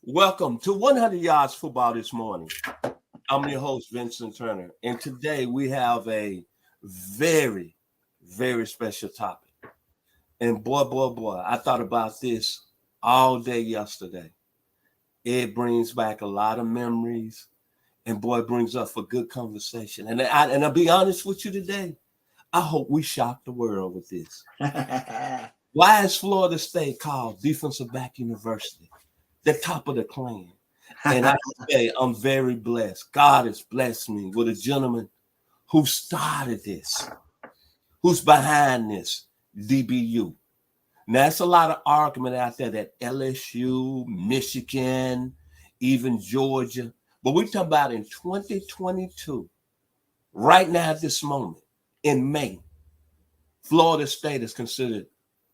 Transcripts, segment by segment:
Welcome to 100 Yards Football this morning. I'm your host, Vincent Turner, and today we have a very, very special topic. And boy, I thought about this all day yesterday. It brings back a lot of memories, and boy, it brings up a good conversation. And I'll be honest with you today, I hope we shock the world with this. Why is Florida State called Defensive Back University? The top of the clan. And I say I'm very blessed. God has blessed me with a gentleman who started this, who's behind this, DBU. Now, it's a lot of argument out there that LSU, Michigan, even Georgia. But we're talking about in 2022, right now at this moment, in May, Florida State is considered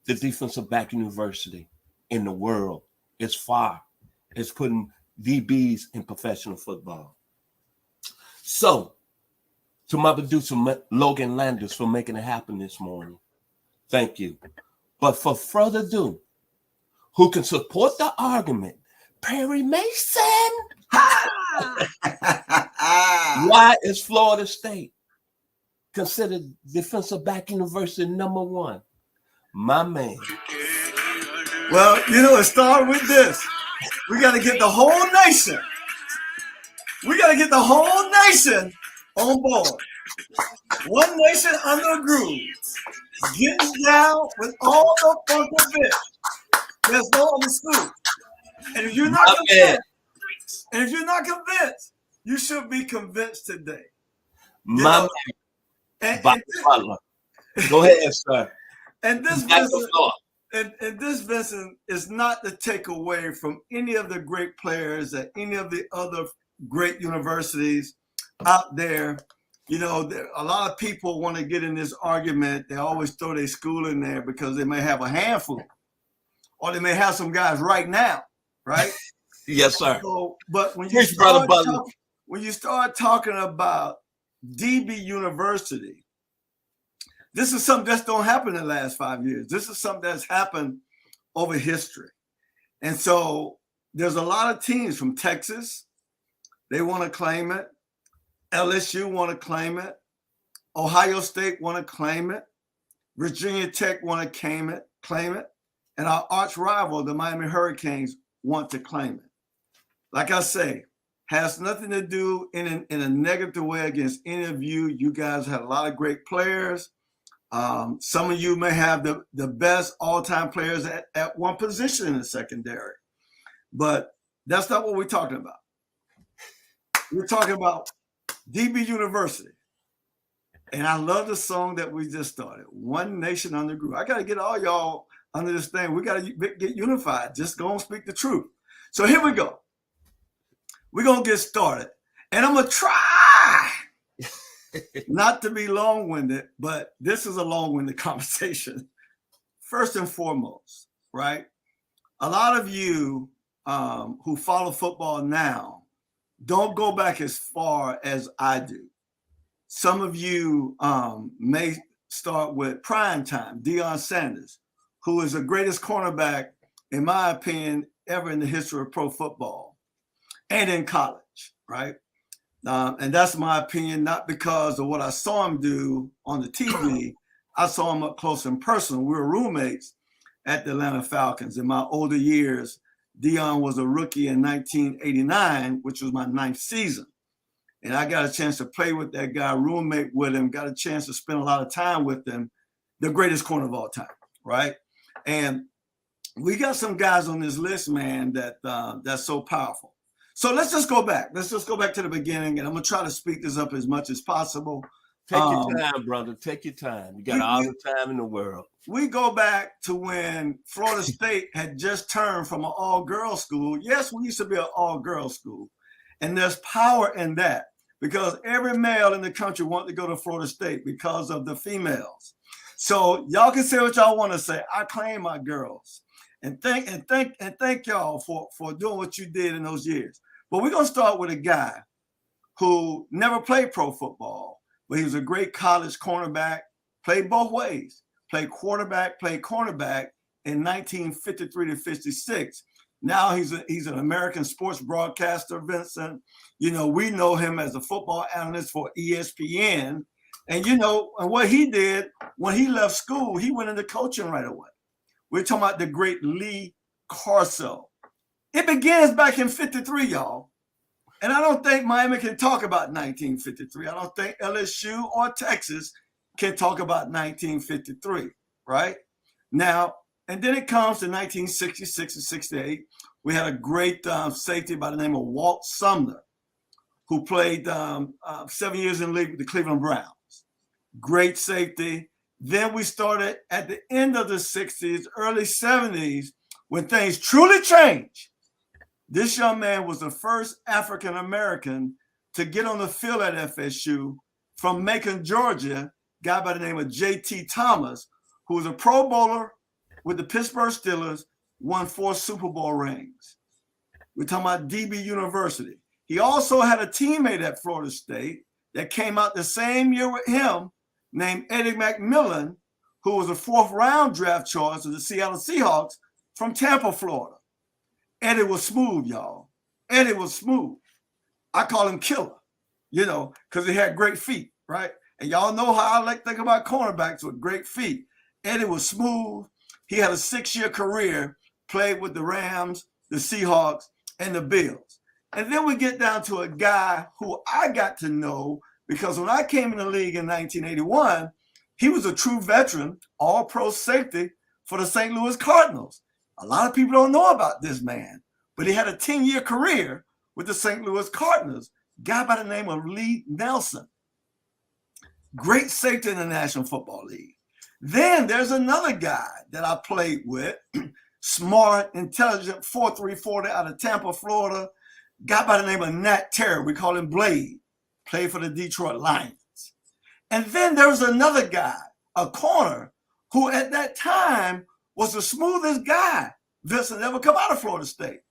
the defensive back university in the world. It's far. It's putting DBs in professional football. So, to my producer, Logan Landers, for making it happen this morning. Thank you. But for further ado, who can support the argument? Perry Mason. Why is Florida State considered defensive back university number one? My man. Well, it started with this. We got to get the whole nation. We got to get the whole nation on board. One nation under a groove. Getting down with all the funky bits. There's no other school. And if you're not convinced, you should be convinced today. My man. Bobby Butler. Go ahead, sir. And this Vincent is not to take away from any of the great players at any of the other great universities out there. A lot of people want to get in this argument. They always throw their school in there because they may have a handful, or they may have some guys right now, right? Yes, sir. But when you start talking about DB University, this is something that don't happen in the last 5 years. This is something that's happened over history. And so there's a lot of teams from Texas. They want to claim it. LSU want to claim it. Ohio State want to claim it. Virginia Tech want to claim it. And our arch rival, the Miami Hurricanes, want to claim it. Like I say, has nothing to do in a negative way against any of you. You guys had a lot of great players. Some of you may have the best all-time players at one position in the secondary. But that's not what we're talking about. We're talking about DB University. And I love the song that we just started, One Nation Under Groove. I got to get all y'all under this thing. We got to get unified. Just go and speak the truth. So here we go. We're going to get started. And I'm going to try not to be long-winded, but this is a long-winded conversation. First and foremost, right? A lot of you who follow football now don't go back as far as I do. Some of you may start with prime time, Deion Sanders, who is the greatest cornerback, in my opinion, ever in the history of pro football and in college, right? And that's my opinion, not because of what I saw him do on the TV. I saw him up close and personal. We were roommates at the Atlanta Falcons. In my older years, Deion was a rookie in 1989, which was my 9th season. And I got a chance to play with that guy, roommate with him, got a chance to spend a lot of time with him, the greatest corner of all time, right? And we got some guys on this list, man, that's so powerful. So let's just go back. Let's just go back to the beginning, and I'm going to try to speed this up as much as possible. Take your time, brother. Take your time. You got all the time in the world. We go back to when Florida State had just turned from an all-girls school. Yes, we used to be an all-girls school. And there's power in that because every male in the country wanted to go to Florida State because of the females. So y'all can say what y'all want to say. I claim my girls. And thank y'all for doing what you did in those years. But we're going to start with a guy who never played pro football, but he was a great college cornerback, played both ways, played quarterback, played cornerback, in 1953 to 56. Now he's an American sports broadcaster, Vincent. You know, we know him as a football analyst for ESPN. And, you know, and what he did when he left school, he went into coaching right away. We're talking about the great Lee Corso. It begins back in 53, y'all. And I don't think Miami can talk about 1953. I don't think LSU or Texas can talk about 1953, right? Now, and then it comes to 1966 and 68. We had a great safety by the name of Walt Sumner, who played 7 years in the league with the Cleveland Browns. Great safety. Then we started at the end of the 60s, early 70s, when things truly changed. This young man was the first African-American to get on the field at FSU from Macon, Georgia, a guy by the name of J.T. Thomas, who was a Pro Bowler with the Pittsburgh Steelers, won 4 Super Bowl rings. We're talking about DB University. He also had a teammate at Florida State that came out the same year with him named Eddie McMillan, who was a 4th-round draft choice of the Seattle Seahawks from Tampa, Florida. Eddie was smooth, y'all. Eddie was smooth. I call him killer, you know, because he had great feet, right? And y'all know how I like to think about cornerbacks with great feet. Eddie was smooth. He had a 6-year career, played with the Rams, the Seahawks, and the Bills. And then we get down to a guy who I got to know because when I came in the league in 1981, he was a true veteran, all-pro safety for the St. Louis Cardinals. A lot of people don't know about this man, but he had a 10-year career with the St. Louis Cardinals, a guy by the name of Lee Nelson. Great safety in the National Football League. Then there's another guy that I played with, smart, intelligent, 4.3 40 out of Tampa, Florida, guy by the name of Nat Terry. We call him Blade, played for the Detroit Lions. And then there was another guy, a corner, who at that time was the smoothest guy Vincent ever come out of Florida State.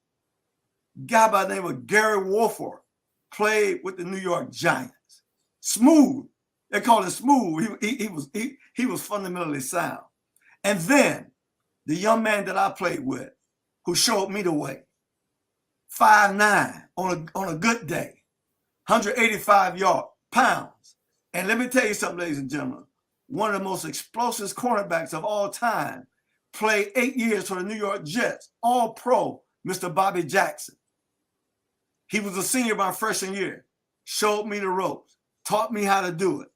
Guy by the name of Gary Wolford, played with the New York Giants. Smooth. They call him smooth. He was fundamentally sound. And then the young man that I played with, who showed me the way, 5'9" on a good day, 185 pounds. And let me tell you something, ladies and gentlemen, one of the most explosive cornerbacks of all time, played 8 years for the New York Jets, all pro, Mr. Bobby Jackson. He was a senior my freshman year, showed me the ropes, taught me how to do it.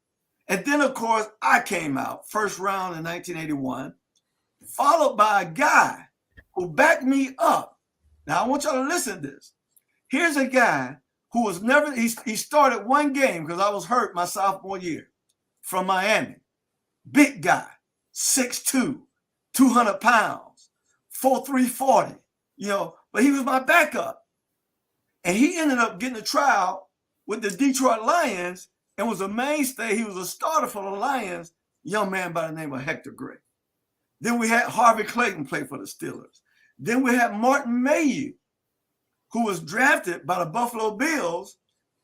And then, of course, I came out first round in 1981, followed by a guy who backed me up. Now, I want y'all to listen to this. Here's a guy who was never, he started one game because I was hurt my sophomore year from Miami. Big guy, 6'2", 200 pounds, 4.3 40, you know, but he was my backup. And he ended up getting a tryout with the Detroit Lions and was a mainstay. He was a starter for the Lions, young man by the name of Hector Gray. Then we had Harvey Clayton play for the Steelers. Then we had Martin Mayhew, who was drafted by the Buffalo Bills.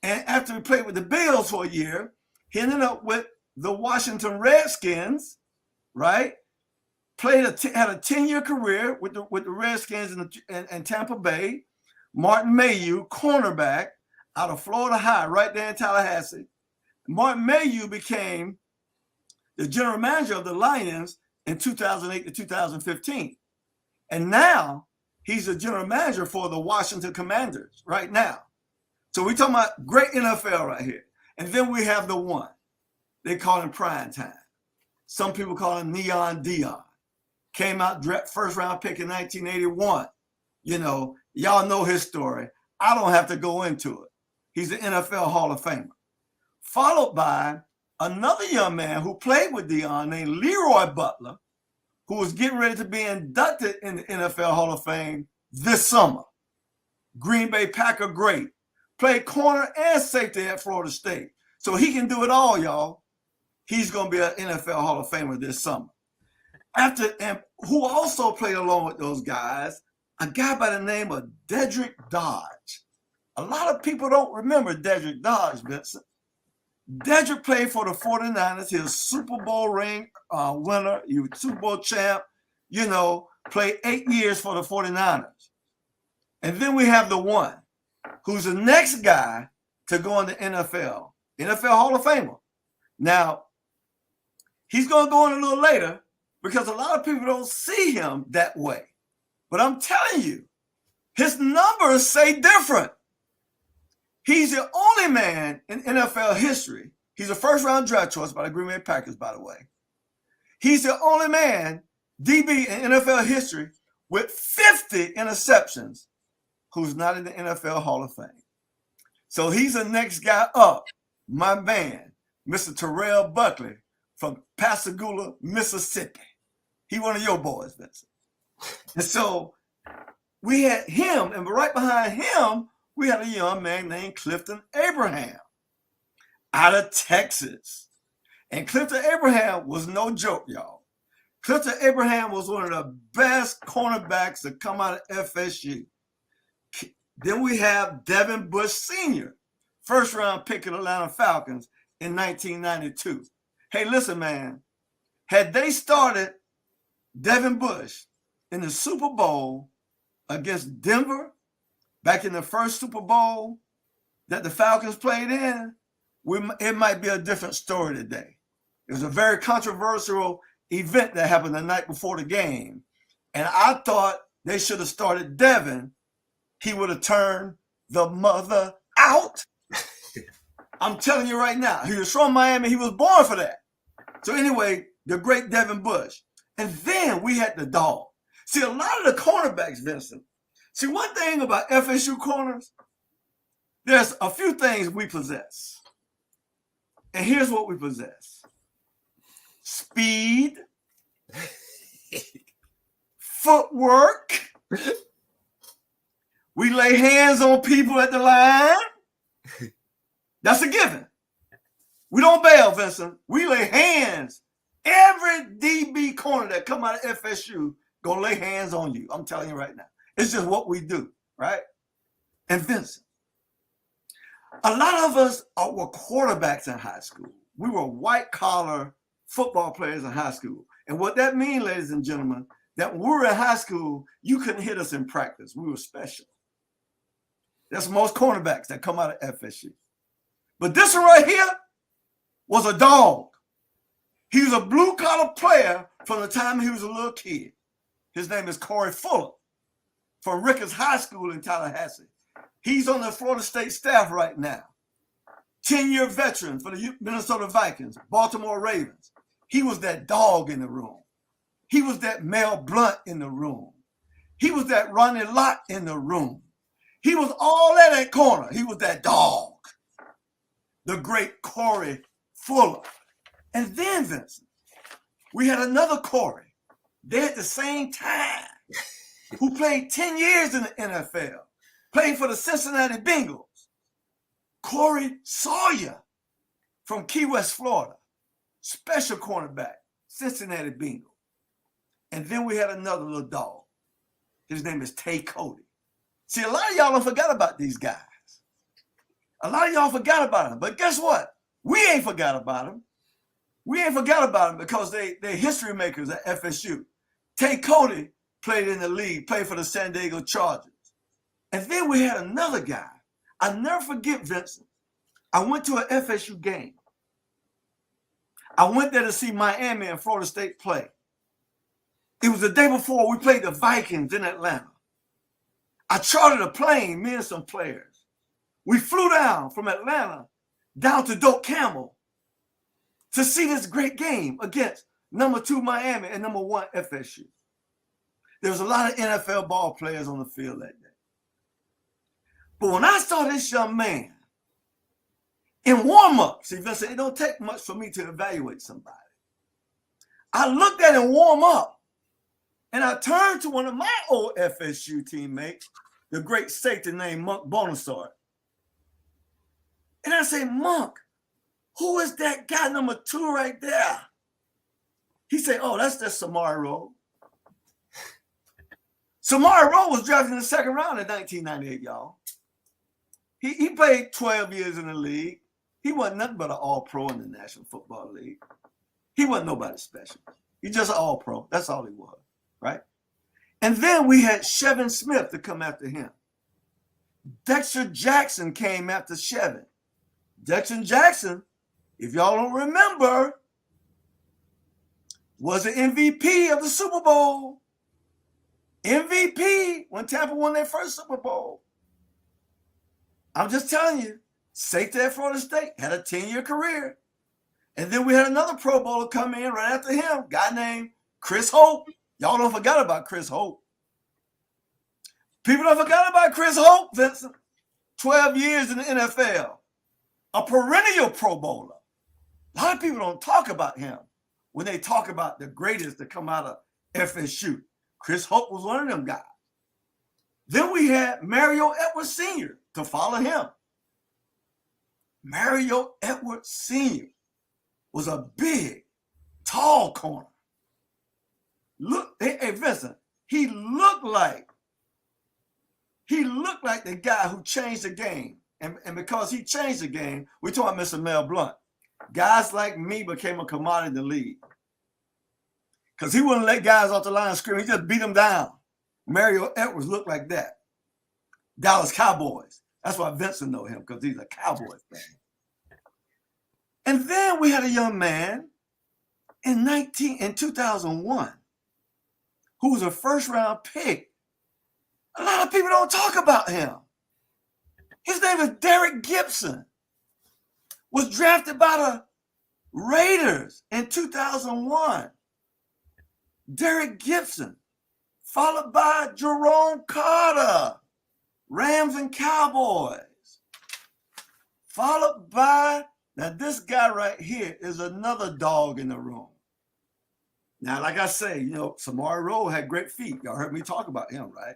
And after he played with the Bills for a year, he ended up with the Washington Redskins, right? Had a 10-year career with the Redskins in Tampa Bay. Martin Mayhew, cornerback out of Florida High, right there in Tallahassee. Martin Mayhew became the general manager of the Lions in 2008 to 2015. And now he's the general manager for the Washington Commanders right now. So we're talking about great NFL right here. And then we have the one. They call him Prime Time. Some people call him Neon Dion. Came out first round pick in 1981. You know, y'all know his story. I don't have to go into it. He's an NFL Hall of Famer. Followed by another young man who played with Dion named Leroy Butler, who was getting ready to be inducted in the NFL Hall of Fame this summer. Green Bay Packer great. Played corner and safety at Florida State. So he can do it all, y'all. He's going to be an NFL Hall of Famer this summer. And who also played along with those guys, a guy by the name of Dedrick Dodge. A lot of people don't remember Dedrick Dodge, Vincent. Dedrick played for the 49ers. He was a Super Bowl ring winner. He was Super Bowl champ, you know, played 8 years for the 49ers. And then we have the one who's the next guy to go in the NFL Hall of Famer. Now, he's going to go in a little later because a lot of people don't see him that way. But I'm telling you, his numbers say different. He's the only man in NFL history. He's a first-round draft choice by the Green Bay Packers, by the way. He's the only man, DB in NFL history, with 50 interceptions who's not in the NFL Hall of Fame. So he's the next guy up, my man, Mr. Terrell Buckley from Pascagoula, Mississippi. He one of your boys, Vincent. And so we had him, and right behind him, we had a young man named Clifton Abraham out of Texas. And Clifton Abraham was no joke, y'all. Clifton Abraham was one of the best cornerbacks to come out of FSU. Then we have Devin Bush Sr., first-round pick of the Atlanta Falcons in 1992. Hey, listen, man. Had they started Devin Bush in the Super Bowl against Denver back in the first Super Bowl that the Falcons played in, it might be a different story today. It was a very controversial event that happened the night before the game. And I thought they should have started Devin. He would have turned the mother out. I'm telling you right now, he was from Miami. He was born for that. So anyway, the great Devin Bush. And then we had the dog. See, a lot of the cornerbacks, Vincent. See, one thing about FSU corners, there's a few things we possess. And here's what we possess. Speed, footwork. We lay hands on people at the line. That's a given. We don't bail, Vincent. We lay hands. Every DB corner that come out of FSU gonna lay hands on you. I'm telling you right now. It's just what we do, right? And Vincent, a lot of us were quarterbacks in high school. We were white-collar football players in high school. And what that means, ladies and gentlemen, that when we were in high school, you couldn't hit us in practice. We were special. That's most cornerbacks that come out of FSU. But this one right here was a dog. He was a blue-collar player from the time he was a little kid. His name is Corey Fuller from Ricketts High School in Tallahassee. He's on the Florida State staff right now. 10-year veteran for the Minnesota Vikings, Baltimore Ravens. He was that dog in the room. He was that Mel Blount in the room. He was that Ronnie Lott in the room. He was all that at corner. He was that dog. The great Corey Fuller. And then, Vincent, we had another Corey there at the same time who played 10 years in the NFL, played for the Cincinnati Bengals. Corey Sawyer from Key West, Florida, special cornerback, Cincinnati Bengals. And then we had another little dog. His name is Tay Cody. See, a lot of y'all don't forgot about these guys. A lot of y'all forgot about them. But guess what? We ain't forgot about them. We ain't forgot about them because they're history makers at FSU. Tay Cody played in the league, played for the San Diego Chargers. And then we had another guy. I'll never forget, Vincent. I went to an FSU game. I went there to see Miami and Florida State play. It was the day before we played the Vikings in Atlanta. I chartered a plane, me and some players. We flew down from Atlanta down to Doak Campbell to see this great game against number 2 Miami and number 1 FSU. There was a lot of NFL ball players on the field that day. But when I saw this young man in warm-up, see, Vincent, it don't take much for me to evaluate somebody. I looked at him warm up, and I turned to one of my old FSU teammates, the great safety named Monk Bonasart. And I say, Monk, who is that guy number 2 right there? He said, oh, that's just Samari Rowe. Samari Rowe was drafted in the 2nd round in 1998, y'all. He played 12 years in the league. He wasn't nothing but an all-pro in the National Football League. He wasn't nobody special. He just an all-pro. That's all he was, right? And then we had Chevin Smith to come after him. Dexter Jackson came after Chevin. Dexter Jackson, if y'all don't remember, was the MVP of the Super Bowl. MVP when Tampa won their first Super Bowl. I'm just telling you, safety at Florida State had a 10-year career. And then we had another Pro Bowler come in right after him, a guy named Chris Hope. Y'all don't forget about Chris Hope. People don't forget about Chris Hope, Vincent. 12 years in the NFL. A perennial Pro Bowler. A lot of people don't talk about him when they talk about the greatest that come out of FSU. Chris Hope was one of them guys. Then we had Mario Edwards Sr. to follow him. Mario Edwards Sr. was a big, tall corner. Look, hey Vincent, he looked like the guy who changed the game. And because he changed the game, we're talking about Mr. Mel Blount. Guys like me became a commodity in the league. Because he wouldn't let guys off the line scream. He just beat them down. Mario Edwards looked like that. Dallas Cowboys. That's why Vincent know him, because he's a Cowboys fan. And then we had a young man in 2001 who was a first-round pick. A lot of people don't talk about him. His name is Derek Gibson. Was drafted by the Raiders in 2001. Derek Gibson, followed by Jerome Carter, Rams and Cowboys. Followed by, now this guy right here is another dog in the room. Now, like I say, Samari Rowe had great feet. Y'all heard me talk about him, right?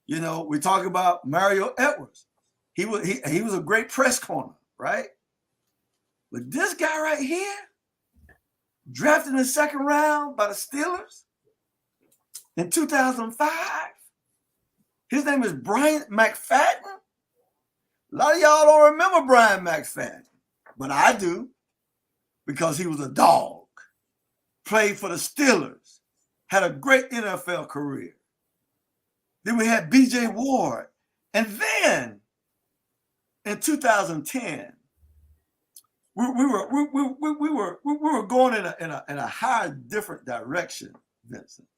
We talk about Mario Edwards. He was a great press corner, right? But this guy right here, drafted in the second round by the Steelers in 2005, his name is Brian McFadden. A lot of y'all don't remember Brian McFadden, but I do, because he was a dog, played for the Steelers, had a great NFL career. Then we had B.J. Ward. And then in 2010, we were going in a high different direction, Vincent.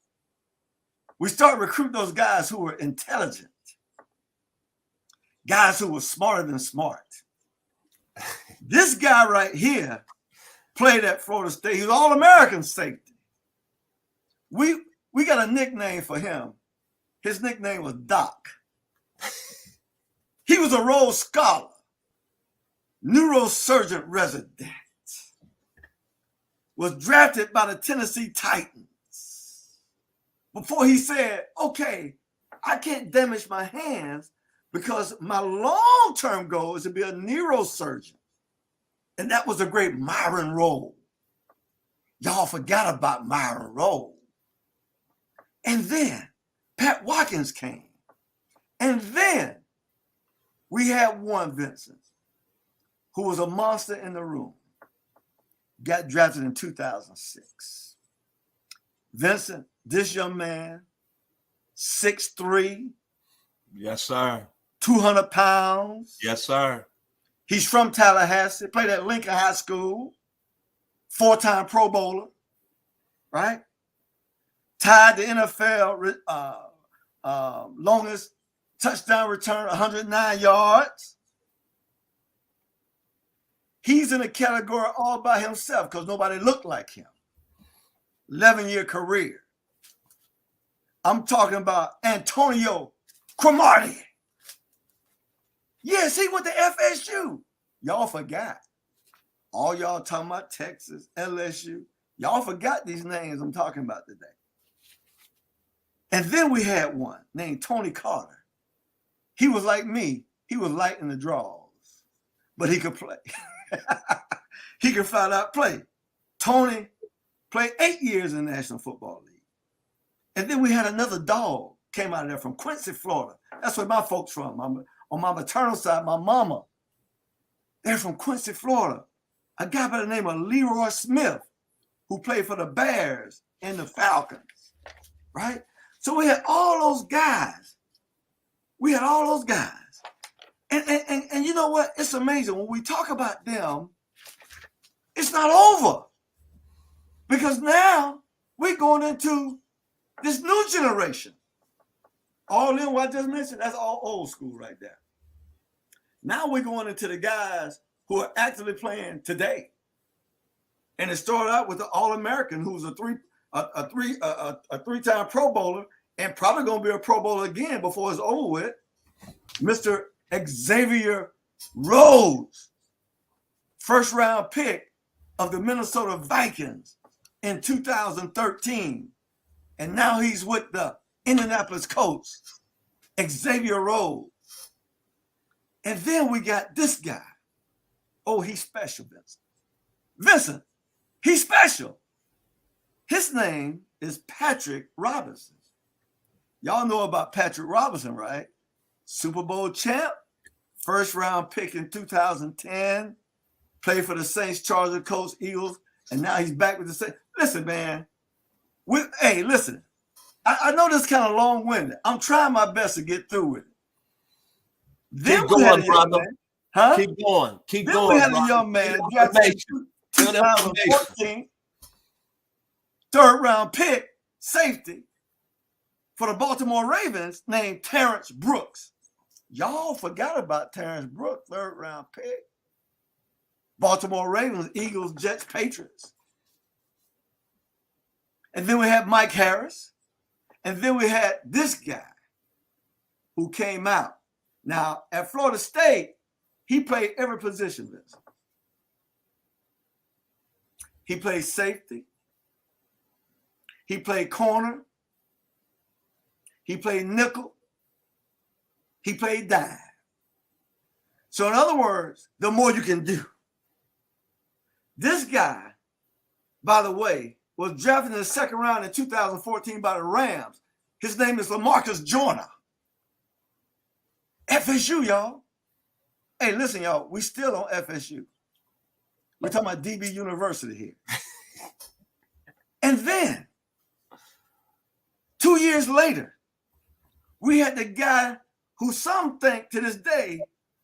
We started recruiting those guys who were intelligent, guys who were smarter than smart. This guy right here played at Florida State. He was All-American safety. We got a nickname for him. His nickname was Doc. He was a Rhodes Scholar, neurosurgeon resident, was drafted by the Tennessee Titans. Before he said, okay, I can't damage my hands because my long-term goal is to be a neurosurgeon. And that was a great Myron Rolle. Y'all forgot about Myron Rolle. And then Pat Watkins came. And then we had one Vincent, who was a monster in the room, got drafted in 2006. Vincent, this young man, 6'3". Yes, sir. 200 pounds. Yes, sir. He's from Tallahassee, played at Lincoln High School, 4-time Pro Bowler, right? Tied the NFL longest touchdown return, 109 yards. He's in a category all by himself because nobody looked like him. 11-year career. I'm talking about Antonio Cromartie. Yes, he went to FSU. Y'all forgot. All y'all talking about Texas, LSU. Y'all forgot these names I'm talking about today. And then we had one named Tony Carter. He was like me. He was light in the draws, but he could play. He could flat out play. Tony played 8 years in the National Football League. And then we had another dog came out of there from Quincy, Florida. That's where my folks from. On my maternal side, my mama. They're from Quincy, Florida. A guy by the name of Leroy Smith, who played for the Bears and the Falcons, right? So we had all those guys. And you know what? It's amazing. When we talk about them, it's not over. Because now we're going into this new generation. All in what I just mentioned, that's all old school right there. Now we're going into the guys who are actively playing today. And it started out with the All-American, who's a three-time Pro Bowler and probably going to be a Pro Bowler again before it's over with, Mr. Xavier Rhodes, first-round pick of the Minnesota Vikings in 2013. And now he's with the Indianapolis Colts, Xavier Rhodes. And then we got this guy. Oh, he's special, Vincent. Vincent, he's special. His name is Patrick Robinson. Y'all know about Patrick Robinson, right? Super Bowl champ, first round pick in 2010, played for the Saints, Chargers, Colts, Eagles, and now he's back with the Saints. Listen, man. Listen. I know this is kind of long-winded. I'm trying my best to get through with it. Keep going, brother. Huh? Keep going. Then we had a young man, 2014, third-round pick, safety, for the Baltimore Ravens named Terrence Brooks. Y'all forgot about Terrence Brooks, third-round pick. Baltimore Ravens, Eagles, Jets, Patriots. And then we had Mike Harris. And then we had this guy who came out. Now, at Florida State, he played every position. He played safety. He played corner. He played nickel. He played dime. So in other words, the more you can do. This guy, by the way, was drafted in the second round in 2014 by the Rams. His name is LaMarcus Joyner. FSU, y'all. Hey, listen, y'all, we still on FSU. We're talking about DB University here. And then, 2 years later, we had the guy who some think to this day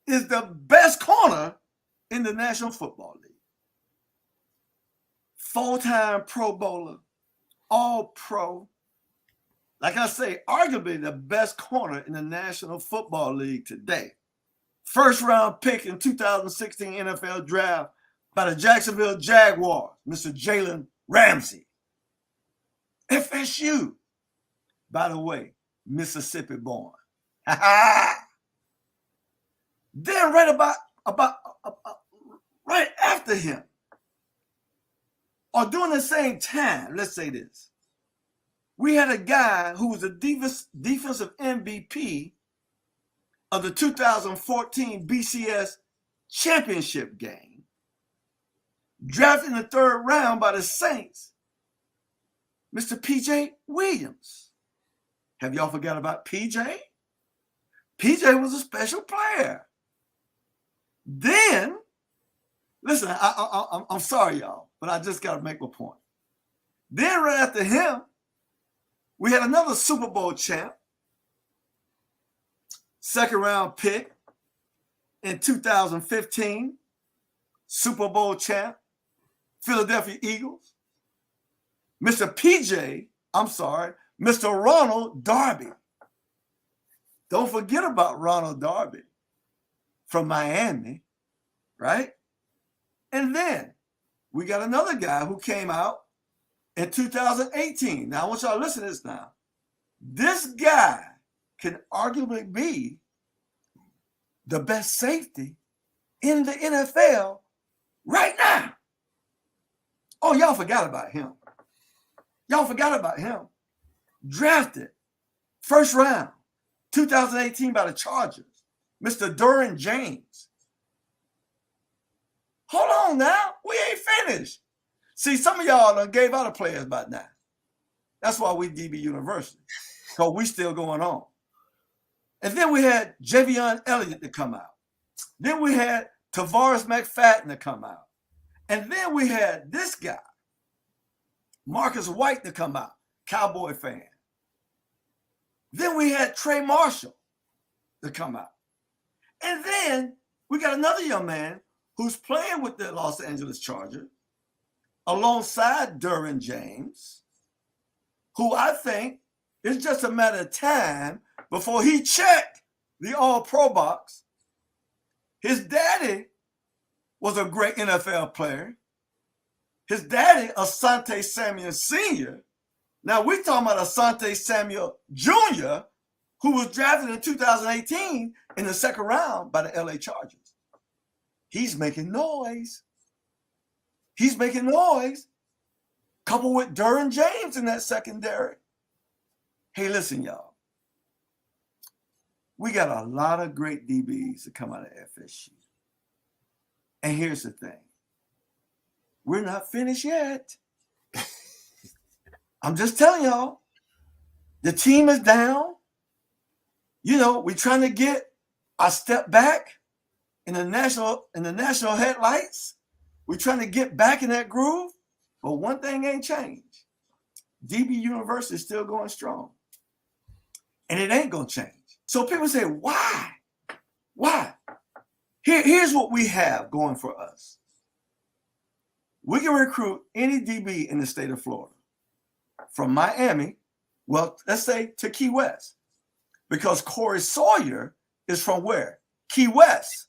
is the best corner in the National Football League. Full-time Pro Bowler, All-Pro. Like I say, arguably the best corner in the National Football League today. First-round pick in 2016 NFL Draft by the Jacksonville Jaguars, Mr. Jalen Ramsey. FSU, by the way, Mississippi born. Then right after him, or during the same time, let's say this, we had a guy who was a defensive MVP of the 2014 BCS championship game, drafted in the third round by the Saints, Mr. P.J. Williams. Have y'all forgot about P.J.? P.J. was a special player. Then, listen, I'm sorry, y'all, but I just got to make a point. Then right after him, we had another Super Bowl champ, second round pick in 2015, Super Bowl champ, Philadelphia Eagles, Mr. Ronald Darby. Don't forget about Ronald Darby from Miami, right? And then we got another guy who came out in 2018. Now, I want y'all to listen to this now. This guy can arguably be the best safety in the NFL right now. Oh, y'all forgot about him. Drafted first round, 2018 by the Chargers, Mr. Derwin James. Hold on now. We ain't finished. See, some of y'all done gave other players by now. That's why we DB University, because we still going on. And then we had Javion Elliott to come out. Then we had Tavares McFadden to come out. And then we had this guy, Marcus White, to come out, Cowboy fan. Then we had Trey Marshall to come out. And then we got another young man who's playing with the Los Angeles Chargers alongside Derwin James, who I think it's just a matter of time before he checked the All-Pro box. His daddy was a great NFL player. His daddy, Asante Samuel Sr. Now we're talking about Asante Samuel Jr., who was drafted in 2018 in the second round by the LA Chargers. He's making noise. He's making noise, coupled with Derwin James in that secondary. Hey, listen, y'all. We got a lot of great DBs that come out of FSU. And here's the thing. We're not finished yet. I'm just telling y'all, the team is down. You know, we're trying to get our step back in the national headlights. We're trying to get back in that groove. But one thing ain't changed. DB University is still going strong. And it ain't going to change. So people say, why? Why? Here's what we have going for us. We can recruit any DB in the state of Florida. From Miami, well, let's say to Key West. Because Corey Sawyer is from where? Key West.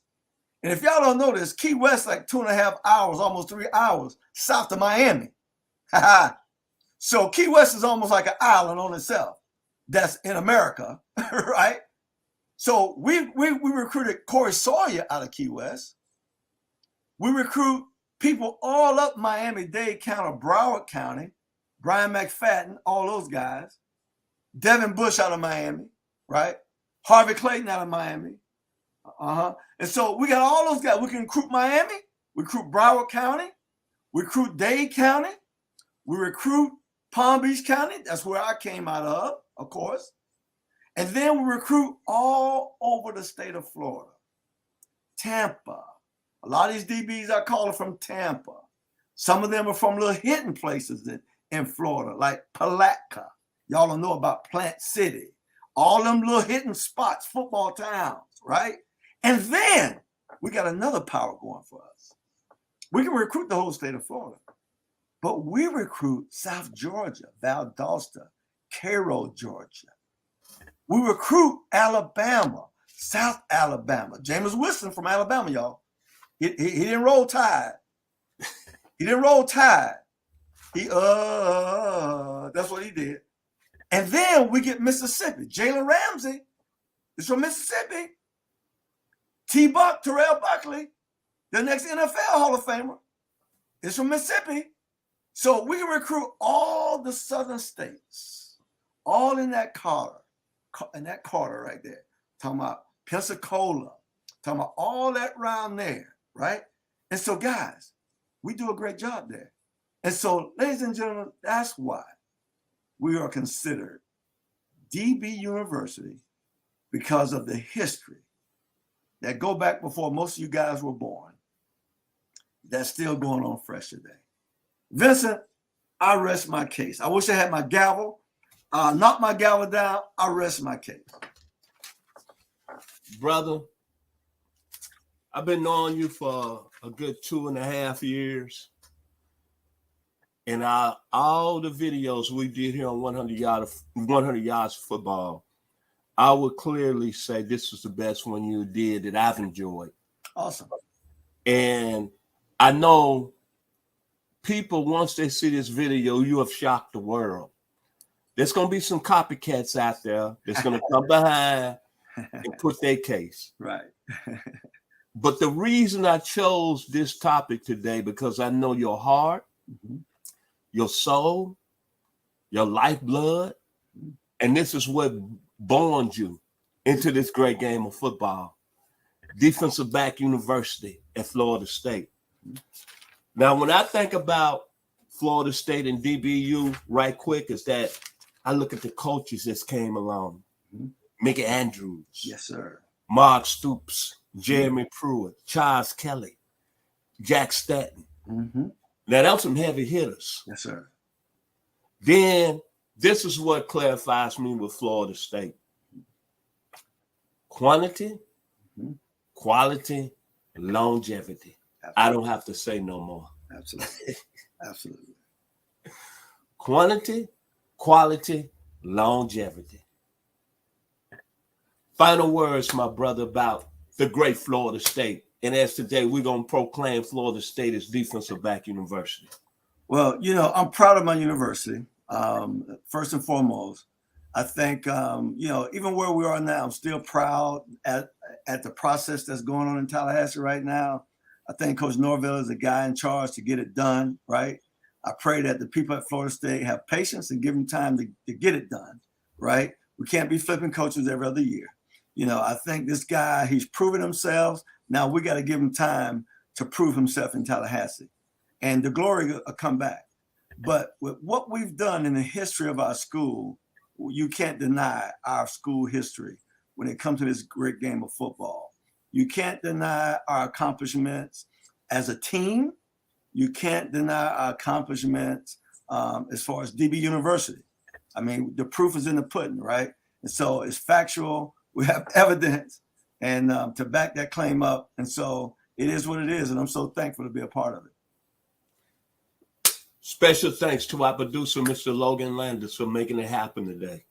And if y'all don't know this, Key West like 2.5 hours, almost 3 hours south of Miami. So Key West is almost like an island on itself. That's in America, right? So we recruited Corey Sawyer out of Key West. We recruit people all up Miami-Dade County, Broward County, Brian McFadden, all those guys. Devin Bush out of Miami, right? Harvey Clayton out of Miami. And so we got all those guys. We can recruit Miami, we recruit Broward County, we recruit Dade County, we recruit Palm Beach County. That's where I came out of course. And then we recruit all over the state of Florida. Tampa. A lot of these DBs I call are from Tampa. Some of them are from little hidden places in Florida, like Palatka. Y'all don't know about Plant City. All them little hidden spots, football towns, right? And then we got another power going for us. We can recruit the whole state of Florida, but we recruit South Georgia, Valdosta, Cairo, Georgia. We recruit Alabama, South Alabama. Jameis Winston from Alabama, y'all. He didn't roll Tide. He didn't roll Tide. That's what he did. And then we get Mississippi. Jalen Ramsey is from Mississippi. T-Buck, Terrell Buckley, the next NFL Hall of Famer, is from Mississippi. So we can recruit all the southern states, all in that corridor right there. Talking about Pensacola, talking about all that around there, right? And so, guys, we do a great job there. And so, ladies and gentlemen, that's why we are considered DB University, because of the history that go back before most of you guys were born. That's still going on fresh today. Vincent, I rest my case. I wish I had my gavel. Knock my gavel down. I rest my case. Brother, I've been knowing you for a good 2.5 years. And all the videos we did here on 100 yards football, I would clearly say this was the best one you did that I've enjoyed. Awesome. And I know people, once they see this video, you have shocked the world. There's going to be some copycats out there that's going to come behind and put their case. Right. But the reason I chose this topic today, because I know your heart, your soul, your lifeblood, and this is what born you into this great game of football. Defensive back university at Florida State. Now, when I think about Florida State and DBU right quick, is that I look at the coaches that came along. Mickey Andrews. Yes, sir. Mark Stoops, Jeremy Pruitt, Charles Kelly, Jack Stanton. Now, that was some heavy hitters. Yes, sir. Then This is what clarifies me with Florida State. Quantity, quality, longevity. Absolutely. I don't have to say no more. Absolutely. Absolutely. Quantity, quality, longevity. Final words, my brother, about the great Florida State. And as today, we're going to proclaim Florida State as defensive back university. Well, I'm proud of my university. First and foremost, I think, even where we are now, I'm still proud at the process that's going on in Tallahassee right now. I think Coach Norvell is the guy in charge to get it done, right? I pray that the people at Florida State have patience and give them time to get it done, right? We can't be flipping coaches every other year. I think this guy, he's proven himself. Now we got to give him time to prove himself in Tallahassee. And the glory will come back. But with what we've done in the history of our school, you can't deny our school history when it comes to this great game of football. You can't deny our accomplishments as a team. You can't deny our accomplishments as far as DB University. I mean, the proof is in the pudding, right? And so it's factual. We have evidence and to back that claim up. And so it is what it is. And I'm so thankful to be a part of it. Special thanks to our producer, Mr. Logan Landis, for making it happen today.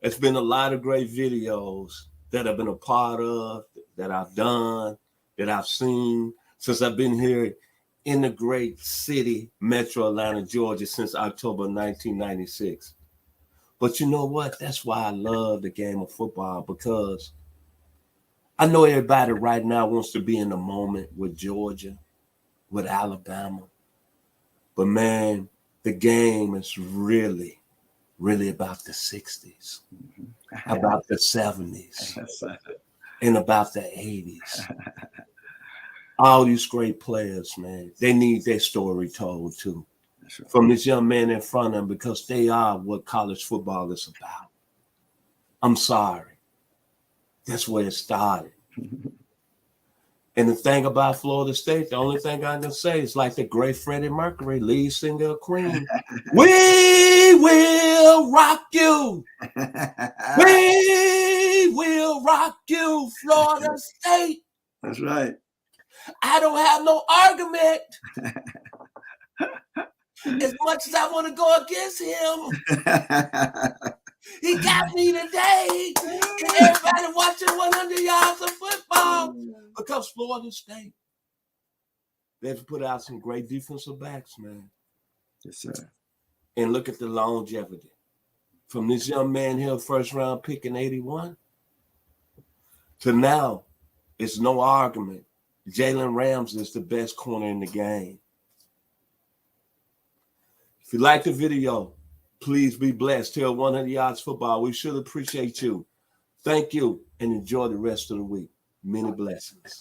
It's been a lot of great videos that I've been a part of, that I've done, that I've seen since I've been here in the great city, Metro Atlanta, Georgia, since October 1996. But you know what? That's why I love the game of football, because I know everybody right now wants to be in the moment with Georgia, with Alabama. But man, the game is really about the 60s, about the 70s, and about the 80s. All these great players, man, they need their story told too. Right. From this young man in front of them, because they are what college football is about. I'm sorry. That's where it started. And the thing about Florida State, the only thing I can say is like the great Freddie Mercury, lead singer of Queen. We will rock you. We will rock you, Florida State. That's right. I don't have no argument. As much as I want to go against him, he got me today. And everybody watching 100 yards of football, because Florida State, they've put out some great defensive backs, man. Yes, sir. And look at the longevity. From this young man here, first round pick in 81, to now, it's no argument. Jalen Ramsey is the best corner in the game. If you like the video, please be blessed. Tell 100 Yards Football. We should appreciate you. Thank you, and enjoy the rest of the week. Many blessings.